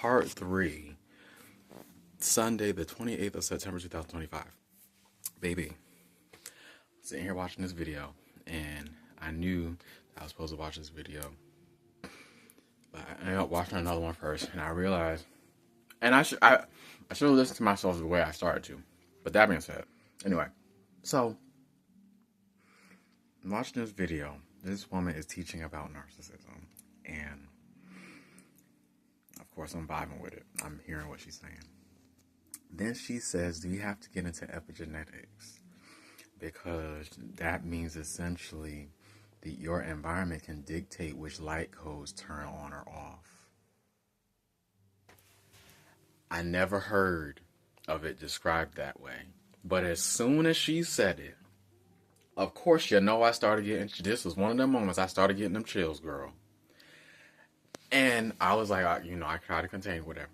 part 3, Sunday, the 28th of September, 2025. Baby, sitting here watching this video, and I knew I was supposed to watch this video, but I ended up watching another one first, and I realized, and I should have listened to myself the way I started to. But that being said, anyway, so I'm watching this video. This woman is teaching about narcissism, and of course I'm vibing with it. I'm hearing what she's saying. Then she says, do you have to get into epigenetics? Because that means essentially that your environment can dictate which light codes turn on or off. I never heard of it described that way. But as soon as she said it, of course, I started getting, this was one of them moments I started getting them chills, girl. And I was like, I try to contain whatever.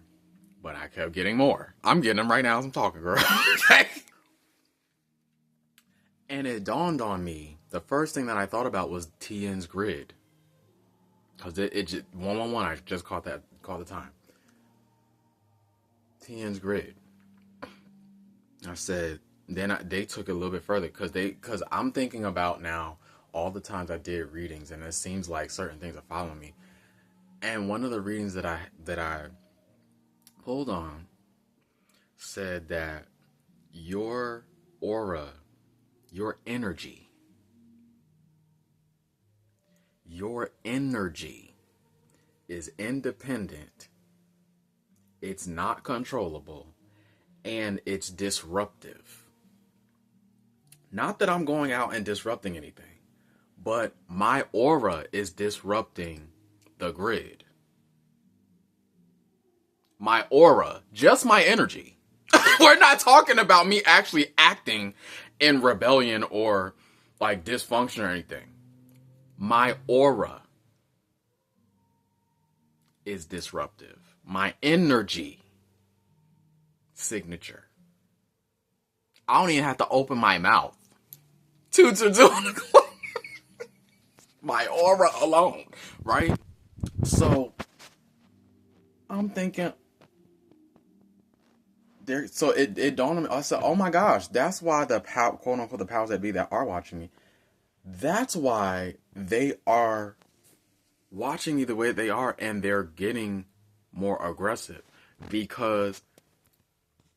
But I kept getting more. I'm getting them right now as I'm talking, girl. Okay? And it dawned on me, the first thing that I thought about was TN's grid. Because it just, 111, I just caught the time. TN's grid. I said, then they took it a little bit further. Because I'm thinking about now all the times I did readings, and it seems like certain things are following me. And one of the readings that I pulled on said that your aura, your energy is independent, it's not controllable, and it's disruptive. Not that I'm going out and disrupting anything, but my aura is disrupting the grid. My aura, just my energy. We're not talking about me actually acting in rebellion or like dysfunction or anything. My aura is disruptive. My energy signature. I don't even have to open my mouth. My aura alone, right? So I'm thinking, so it dawned on me. I said, oh my gosh, that's why the quote unquote the powers that be that are watching me, that's why they are watching me the way they are, and they're getting more aggressive. Because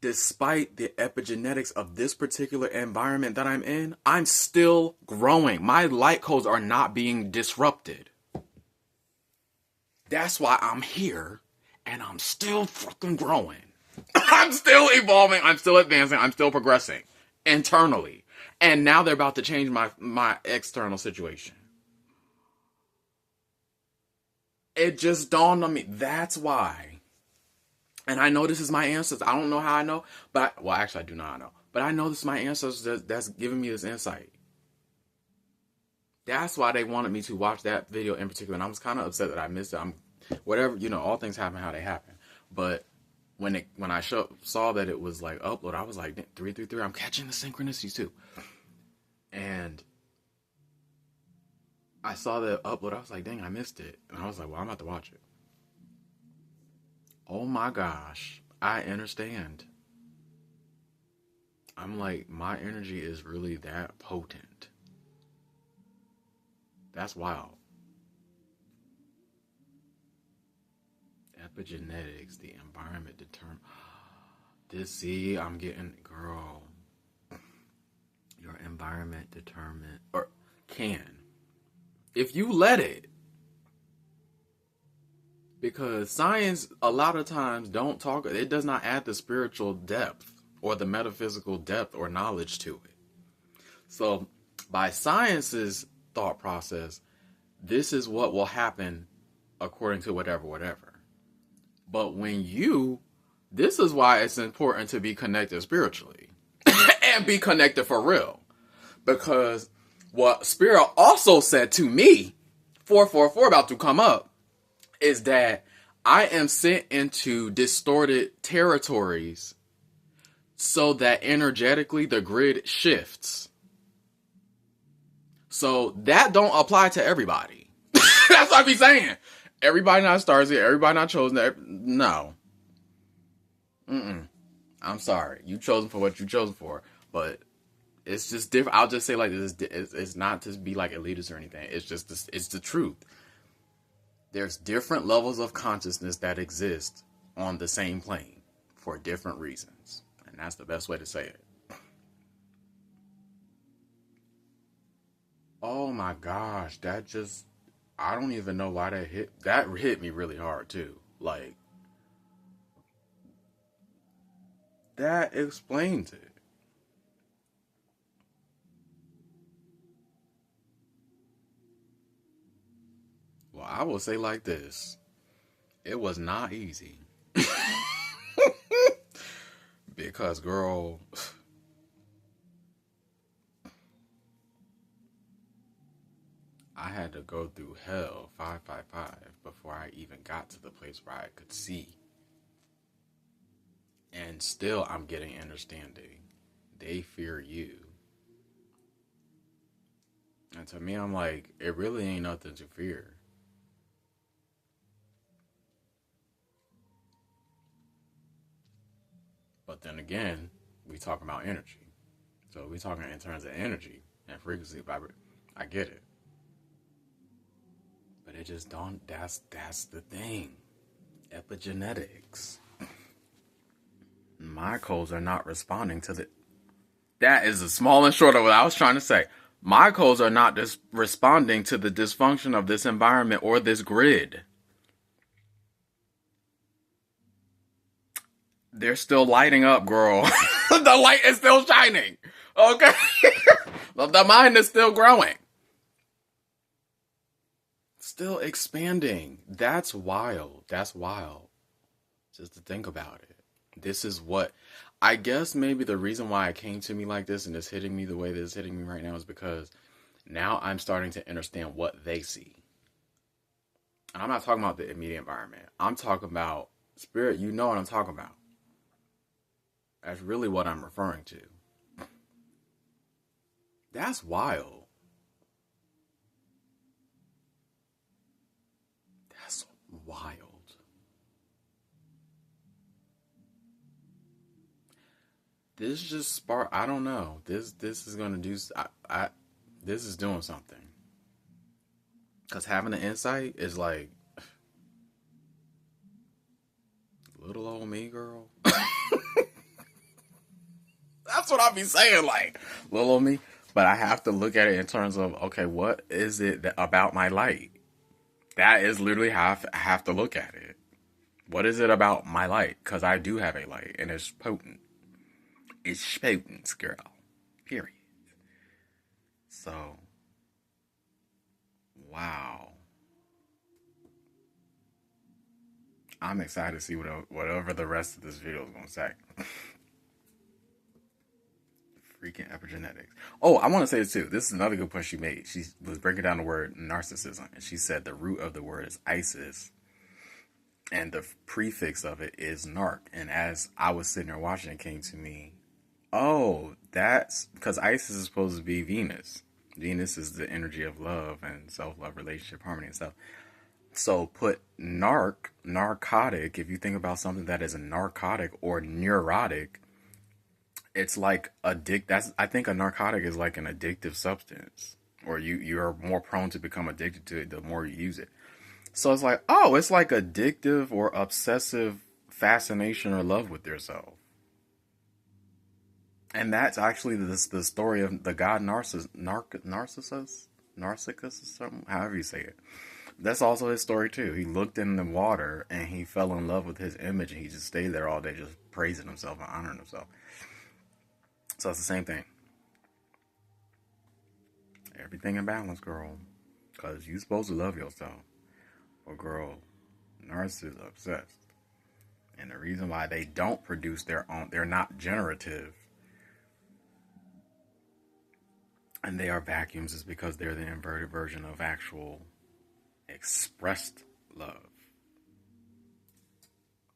despite the epigenetics of this particular environment that I'm in, I'm still growing. My light codes are not being disrupted. That's why I'm here, and I'm still fucking growing. I'm still evolving. I'm still advancing. I'm still progressing internally. And now they're about to change my external situation. It just dawned on me. That's why. And I know this is my ancestors. I don't know how I know. Actually, I do not know. But I know this is my ancestors that's giving me this insight. That's why they wanted me to watch that video in particular. And I was kind of upset that I missed it. Whatever, all things happen how they happen. But when I saw that it was like upload, I was like, 333, I'm catching the synchronicities too. And I saw the upload, I was like, dang, I missed it. And I was like, well, I'm about to watch it. Oh my gosh, I understand. I'm like, my energy is really that potent. That's wild. Epigenetics, the environment determine. I'm getting, girl. Your environment determine, or can, if you let it. Because science, a lot of times, it does not add the spiritual depth or the metaphysical depth or knowledge to it. So, by science's thought process, this is what will happen according to whatever. But this is why it's important to be connected spiritually and be connected for real. Because what Spirit also said to me, 444 about to come up, is that I am sent into distorted territories so that energetically the grid shifts. So that don't apply to everybody. That's what I be saying. Everybody not stars here. Everybody not chosen. No. Mm-mm. I'm sorry. You chosen for what you chosen for, but it's just different. I'll just say like this: it's not to be like elitist or anything. It's just this, it's the truth. There's different levels of consciousness that exist on the same plane for different reasons, and that's the best way to say it. Oh my gosh, that just I don't even know why that hit me really hard too. Like that explains it. Well, I will say like this. It was not easy. Because girl, I had to go through hell 555 before I even got to the place where I could see. And still I'm getting understanding. They fear you. And to me I'm like, it really ain't nothing to fear. But then again, we talk about energy. So we talking in terms of energy and frequency, I get it. But it just don't that's the thing. Epigenetics. My codes are not responding to the that is the small and short of what I was trying to say. My codes are not responding to the dysfunction of this environment or this grid. They're still lighting up, girl. The light is still shining. Okay. The mind is still growing. Still expanding. That's wild. That's wild. Just to think about it. This is what I guess maybe the reason why it came to me like this and it's hitting me the way that it's hitting me right now is because now I'm starting to understand what they see. And I'm not talking about the immediate environment. I'm talking about spirit. You know what I'm talking about. That's really what I'm referring to. That's wild. That's wild. This just spark. I don't know. This is gonna do. This is doing something. Cause having the insight is like little old me, girl. That's what I be saying, like little old me. But I have to look at it in terms of okay, what is it about my light? That is literally how I have to look at it. What is it about my light? Because I do have a light, and it's potent. It's potent, girl. Period. So, wow. I'm excited to see whatever the rest of this video is going to say. Freaking epigenetics. Oh, I want to say this too. This is another good point she made. She was breaking down the word narcissism, and she said the root of the word is Isis, and the prefix of it is narc. And as I was sitting there watching, it came to me, oh, that's because Isis is supposed to be Venus. Venus is the energy of love and self-love, relationship, harmony, and stuff. So put narcotic, if you think about something that is a narcotic or neurotic, it's like I think a narcotic is like an addictive substance. Or you're more prone to become addicted to it the more you use it. So it's like, oh, it's like addictive or obsessive fascination or love with yourself. And that's actually the story of the god Narcissus, or something, however you say it. That's also his story too. He looked in the water and he fell in love with his image, and he just stayed there all day, just praising himself and honoring himself. So it's the same thing. Everything in balance, girl. Because you're supposed to love yourself. But girl, narcissists are obsessed. And the reason why they don't produce their own, they're not generative, and they are vacuums, is because they're the inverted version of actual expressed love.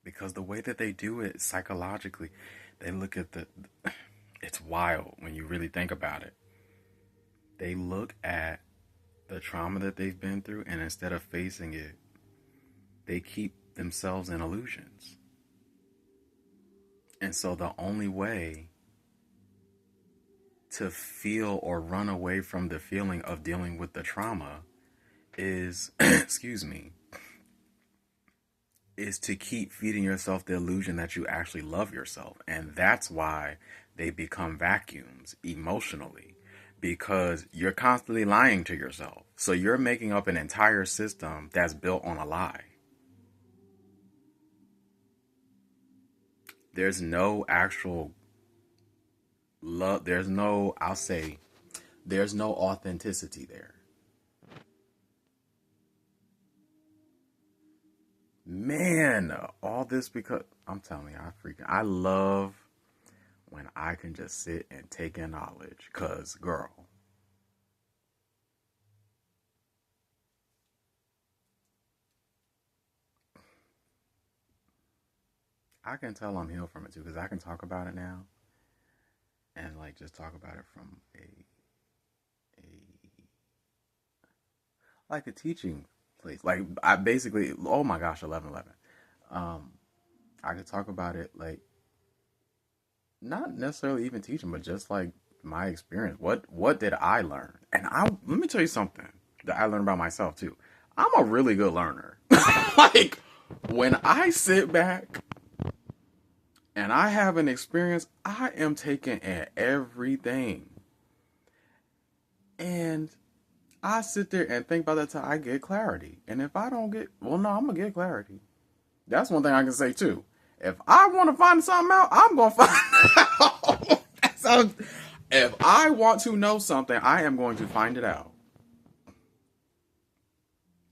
Because the way that they do it psychologically, they look at it's wild when you really think about it. They look at the trauma that they've been through, and instead of facing it, they keep themselves in illusions. And so the only way to feel or run away from the feeling of dealing with the trauma is, excuse me, is to keep feeding yourself the illusion that you actually love yourself. And that's why they become vacuums emotionally, because you're constantly lying to yourself. So you're making up an entire system that's built on a lie. There's no actual love. There's no authenticity there. Man, all this because I'm telling you, I love when I can just sit and take in knowledge. Cause girl, I can tell I'm healed from it too, because I can talk about it now, and like just talk about it from a teaching place. Like I basically, oh my gosh, 11:11. I could talk about it like not necessarily even teaching, but just like my experience. What did I learn? And let me tell you something that I learned about myself too. I'm a really good learner. Like when I sit back and I have an experience, I am taking in everything. And I sit there and think about that till I get clarity. And if I don't get, well, no, I'm going to get clarity. That's one thing I can say too. If I want to find something out, I'm going to find out. If I want to know something, I am going to find it out.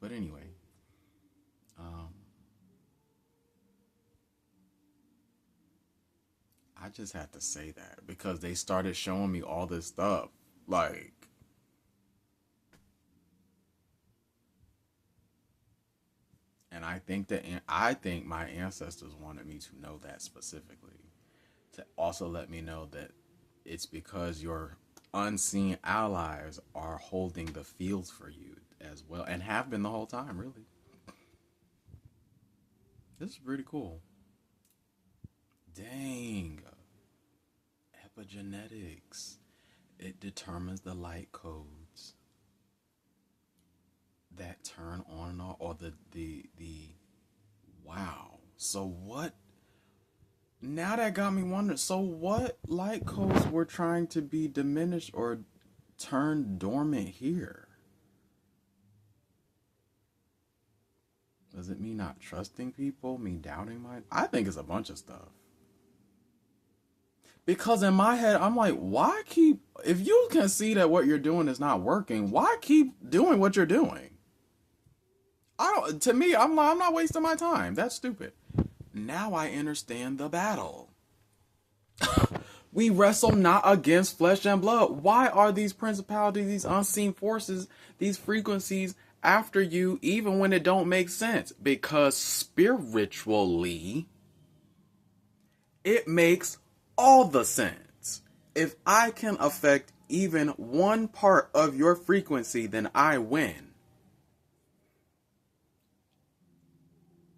But anyway. I just had to say that because they started showing me all this stuff. Like, and I think my ancestors wanted me to know that specifically, to also let me know that it's because your unseen allies are holding the fields for you as well, and have been the whole time, really. This is pretty cool. Dang. Epigenetics. It determines the light codes that turn on and off, or the wow. So what? Now that got me wondering. So what light codes were trying to be diminished or turned dormant here? Does it mean not trusting people? Me doubting I think it's a bunch of stuff. Because in my head, I'm like, why keep, if you can see that what you're doing is not working, why keep doing what you're doing? To me, I'm not wasting my time. That's stupid. Now I understand the battle. We wrestle not against flesh and blood. Why are these principalities, these unseen forces, these frequencies after you, even when it don't make sense? Because spiritually, it makes all the sense. If I can affect even one part of your frequency, then I win.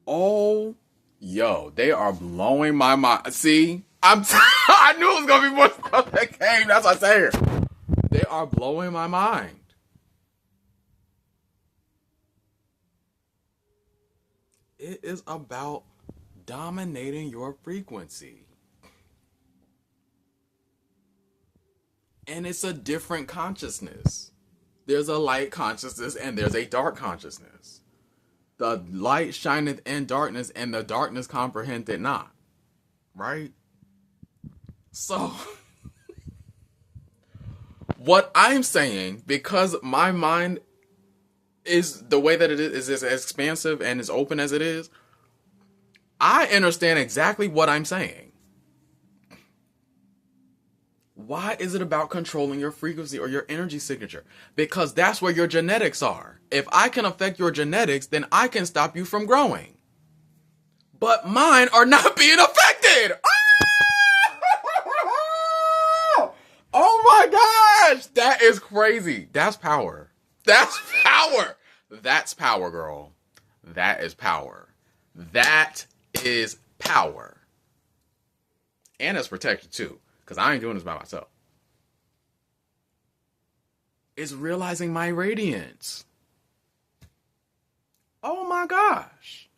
Oh, yo, they are blowing my mind. See, I knew it was gonna be more stuff that came. That's what I say here. They are blowing my mind. It is about dominating your frequency. And it's a different consciousness. There's a light consciousness and there's a dark consciousness. The light shineth in darkness and the darkness comprehend it not. Right? So, what I'm saying, because my mind is the way that it is as expansive and as open as it is, I understand exactly what I'm saying. Why is it about controlling your frequency or your energy signature? Because that's where your genetics are. If I can affect your genetics, then I can stop you from growing. But mine are not being affected. Oh my gosh. That is crazy. That's power. That's power. That's power, girl. That is power. That is power. And it's protected too, because I ain't doing this by myself. It's realizing my radiance. Oh my gosh.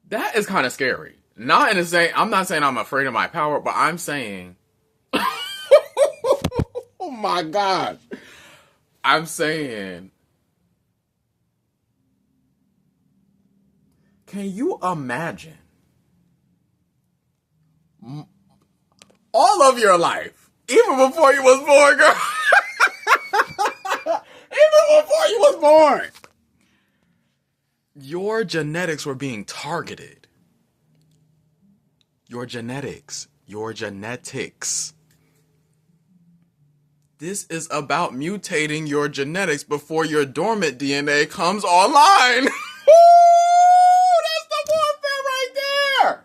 That is kind of scary. Not in the same, I'm not saying I'm afraid of my power, but I'm saying, oh my God. I'm saying, can you imagine all of your life, even before you was born, girl? Even before you was born, your genetics were being targeted. Your genetics. This is about mutating your genetics before your dormant DNA comes online. Ooh, that's the warfare right there.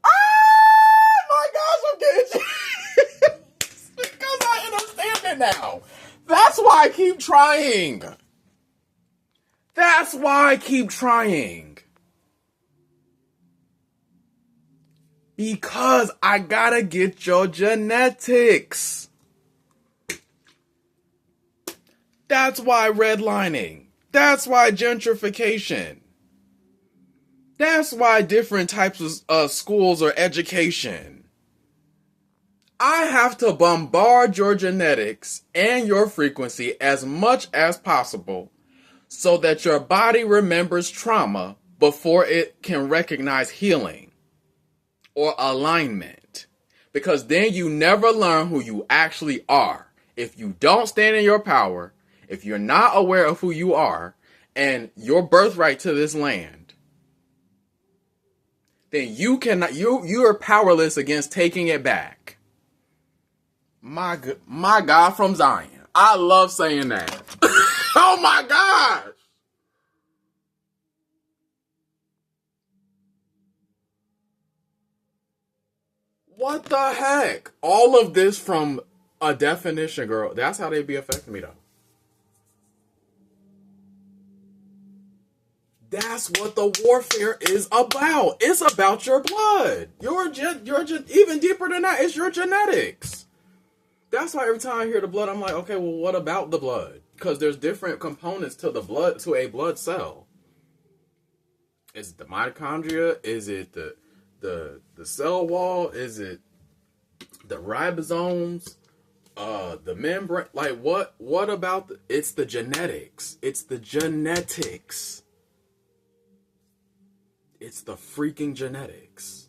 Oh my gosh, I'm getting because I understand it now. That's why I keep trying. That's why I keep trying. Because I gotta get your genetics. That's why redlining. That's why gentrification. That's why different types of schools or education. I have to bombard your genetics and your frequency as much as possible so that your body remembers trauma before it can recognize healing or alignment. Because then you never learn who you actually are. If you don't stand in your power, if you're not aware of who you are and your birthright to this land, then you are powerless against taking it back. My God from Zion. I love saying that. Oh my gosh. What the heck? All of this from a definition, girl. That's how they be affecting me, though. That's what the warfare is about. It's about your blood. Even deeper than that, it's your genetics. That's why every time I hear the blood, I'm like, okay, well, what about the blood? Because there's different components to the blood, to a blood cell. Is it the mitochondria? Is it the cell wall? Is it the ribosomes? The membrane? Like, what about it's the genetics. It's the genetics. It's the freaking genetics.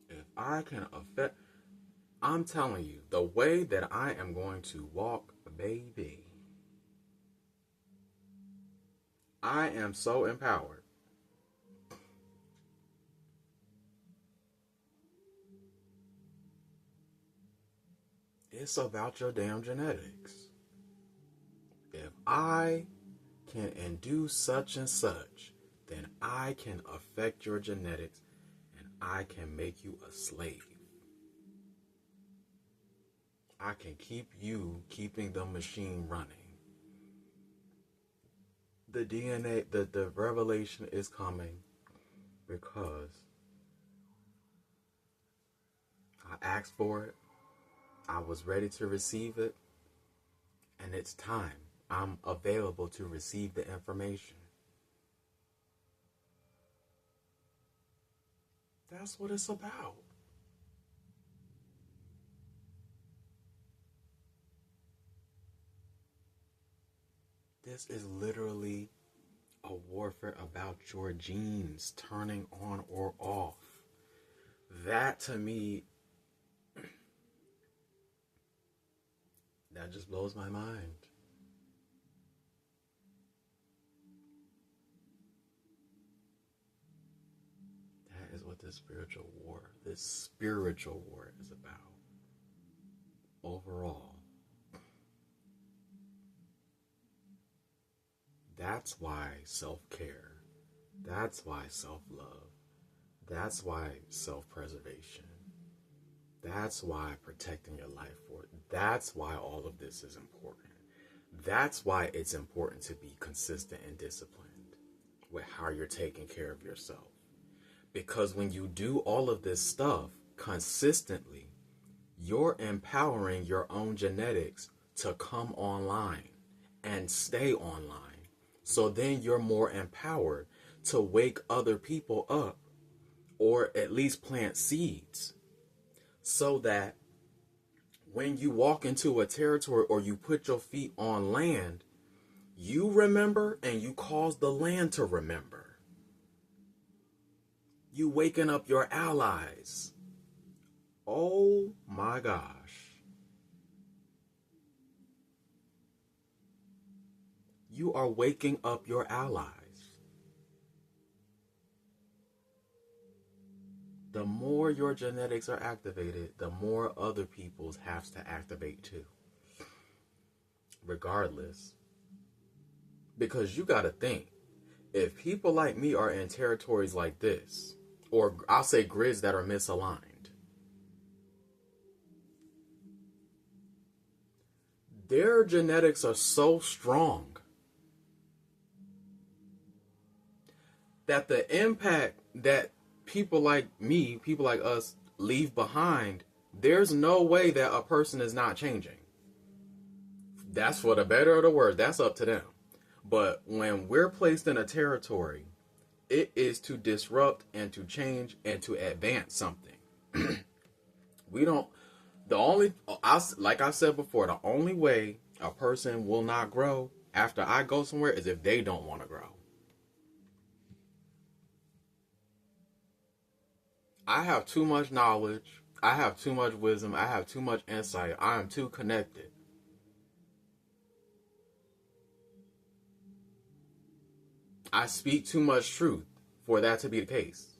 If I can affect, I'm telling you, the way that I am going to walk, baby, I am so empowered. It's about your damn genetics. If I can induce such and such, then I can affect your genetics and I can make you a slave. I can keep you keeping the machine running. The DNA, the revelation is coming because I asked for it. I was ready to receive it. And it's time. I'm available to receive the information. That's what it's about. This is literally a warfare about your genes turning on or off. That to me, that just blows my mind. That is what this spiritual war is about. Overall. That's why self-care. That's why self-love. That's why self-preservation. That's why protecting your life force. That's why all of this is important. That's why it's important to be consistent and disciplined with how you're taking care of yourself. Because when you do all of this stuff consistently, you're empowering your own genetics to come online and stay online. So then you're more empowered to wake other people up, or at least plant seeds, so that when you walk into a territory or you put your feet on land, you remember and you cause the land to remember. You waking up your allies. Oh my gosh. You are waking up your allies. The more your genetics are activated, the more other people's have to activate too. Regardless. Because you got to think, if people like me are in territories like this, or I'll say grids that are misaligned, their genetics are so strong that the impact that people like me, people like us, leave behind, there's no way that a person is not changing. That's for the better or the worse. That's up to them. But when we're placed in a territory, it is to disrupt and to change and to advance something. We don't, like I said before, the only way a person will not grow after I go somewhere is if they don't want to grow. I have too much knowledge. I have too much wisdom. I have too much insight. I am too connected. I speak too much truth for that to be the case.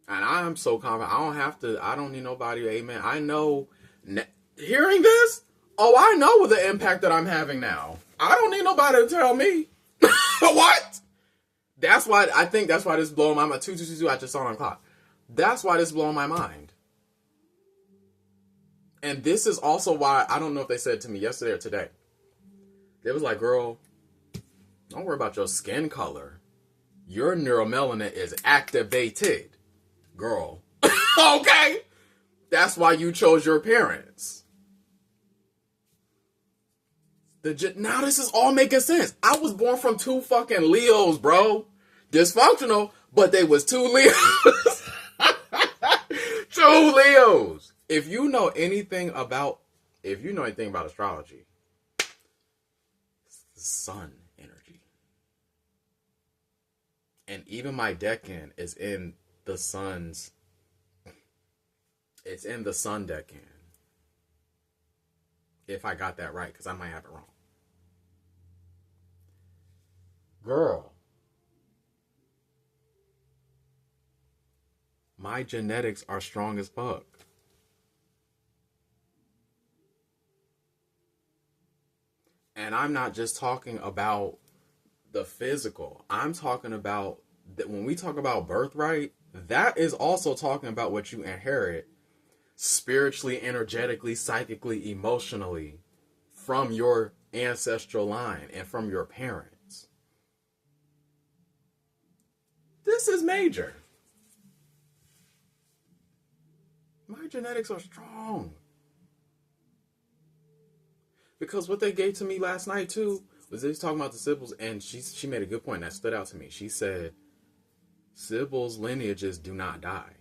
And I am so confident. I don't need nobody. Amen. I know, hearing this, I know what the impact that I'm having now. I don't need nobody to tell me. What? That's why this is blowing my mind. 222, I just saw it on the clock. That's why this is blowing my mind. And this is also why, I don't know if they said it to me yesterday or today. They was like, girl, don't worry about your skin color. Your neuromelanin is activated, girl. Okay? That's why you chose your parents. Now this is all making sense. I was born from 2 fucking Leos, bro. Dysfunctional, but they was 2 Leos. 2 Leos. If you know anything about astrology, it's the sun energy. And even my decan is in the sun's, it's in the sun decan. If I got that right, because I might have it wrong. Girl, my genetics are strong as fuck. And I'm not just talking about the physical. I'm talking about that when we talk about birthright, that is also talking about what you inherit spiritually, energetically, psychically, emotionally from your ancestral line and from your parents. This is major. My genetics are strong. Because what they gave to me last night too was they was talking about the Sibyls, and she made a good point that stood out to me. She said Sibyls' lineages do not die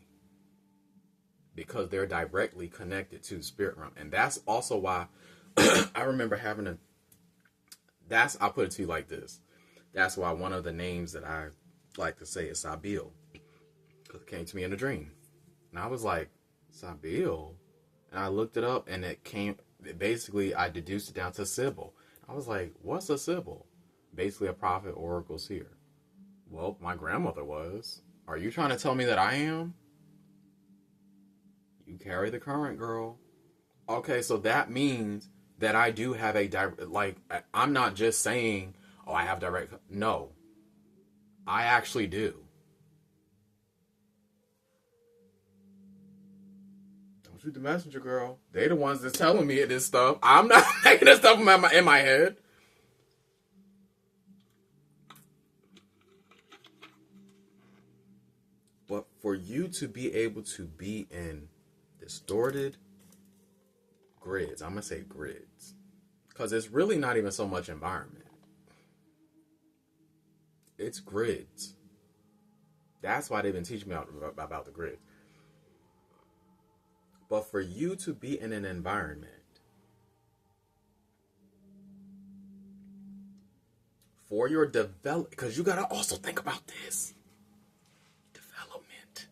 because they're directly connected to spirit realm. And that's also why I remember I'll put it to you like this. That's why one of the names that I like to say is Sabil. Because it came to me in a dream. And I was like, Sabil? And I looked it up, and basically I deduced it down to Sibyl. I was like, what's a Sibyl? Basically a prophet, oracle, seer. Well, my grandmother was. Are you trying to tell me that I am? You carry the current, girl. Okay, so that means that I do have I'm not just saying, I have direct. No, I actually do. don't shoot the messenger, girl. They the ones that's telling me this stuff. I'm not making this stuff in my head. But for you to be able to be in distorted grids, I'm going to say grids, because it's really not even so much environment. It's grids. That's why they've been teaching me about the grids. But for you to be in an environment for your development, because you got to also think about this. Development.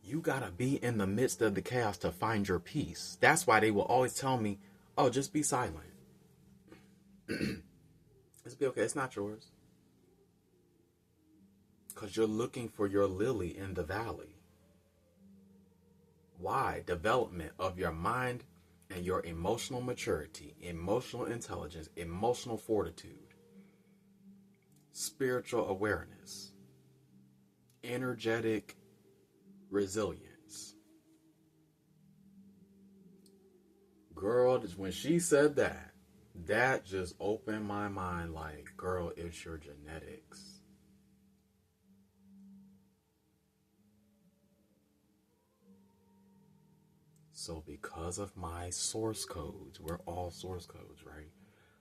You got to be in the midst of the chaos to find your peace. That's why they will always tell me, oh, just be silent. It's be okay. It's not yours. Because you're looking for your lily in the valley. Why? Development of your mind and your emotional maturity, emotional intelligence, emotional fortitude, spiritual awareness, energetic resilience. Girl, when she said that, that just opened my mind like, girl, it's your genetics. So because of my source codes, we're all source codes, right?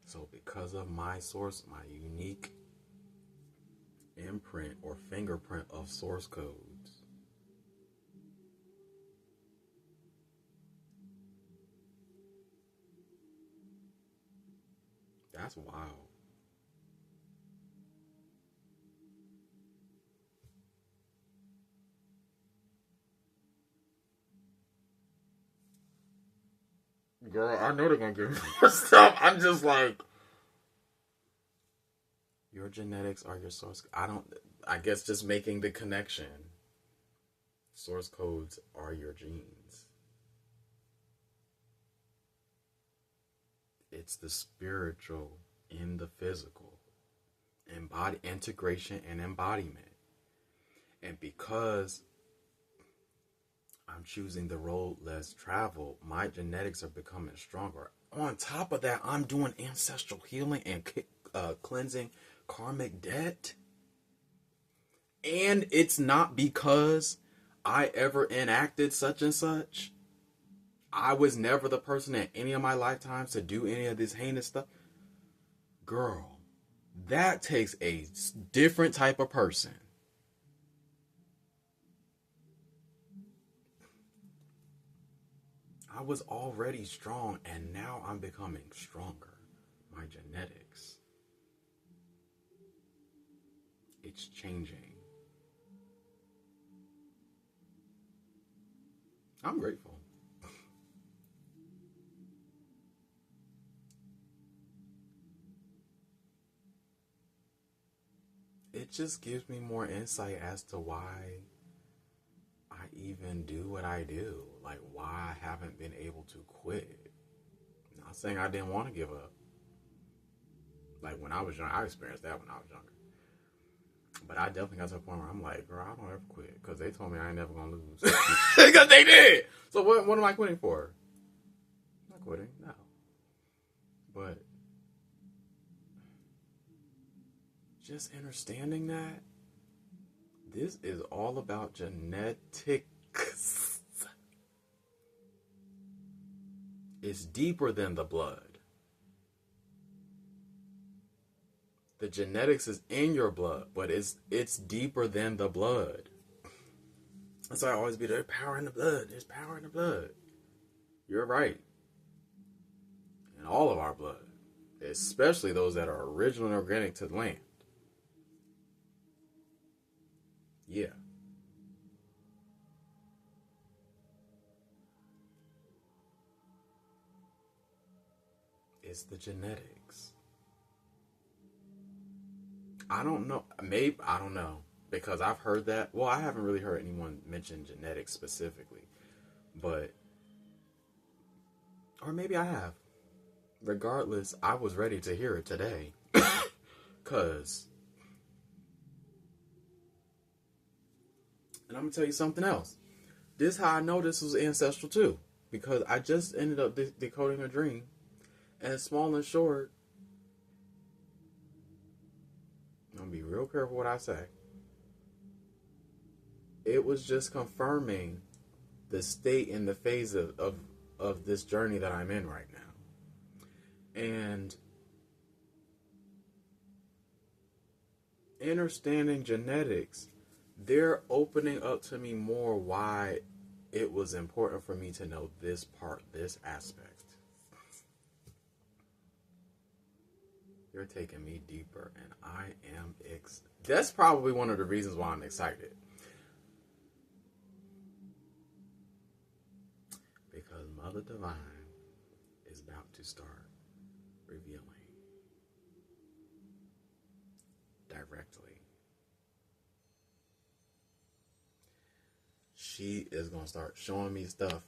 So because of my source, my unique imprint or fingerprint of source codes, that's wild. Girl, I know they're gonna give me more stuff. I'm just like, your genetics are your source. I guess just making the connection. Source codes are your genes. It's the spiritual in the physical. Integration and embodiment. And because I'm choosing the road less traveled, my genetics are becoming stronger. On top of that, I'm doing ancestral healing and cleansing karmic debt. And it's not because I ever enacted such and such. I was never the person in any of my lifetimes to do any of this heinous stuff. Girl, that takes a different type of person. I was already strong, and now I'm becoming stronger. My genetics. It's changing. I'm grateful. It just gives me more insight as to why I even do what I do. Like, why I haven't been able to quit. Not saying I didn't want to give up. Like, when I was young, I experienced that when I was younger. But I definitely got to a point where I'm like, girl, I don't ever quit. Because they told me I ain't never going to lose. Because they did. So what am I quitting for? I'm not quitting, no. But just understanding that this is all about genetics. It's deeper than the blood. The genetics is in your blood, but it's deeper than the blood. That's why I always be there. There's power in the blood. There's power in the blood. You're right. In all of our blood, especially those that are original and organic to the land. Yeah. It's the genetics. I don't know. Maybe, I don't know. Because I've heard that. Well, I haven't really heard anyone mention genetics specifically. But, or maybe I have. Regardless, I was ready to hear it today. Because, and I'm going to tell you something else. This how I know this was ancestral too, because I just ended up decoding a dream, and small and short. I'm gonna be real careful what I say. It was just confirming the state and the phase of this journey that I'm in right now. And understanding genetics, they're opening up to me more why it was important for me to know this part, this aspect. You're taking me deeper, and I am that's probably one of the reasons why I'm excited. Because Mother Divine is about to start revealing directly. She is going to start showing me stuff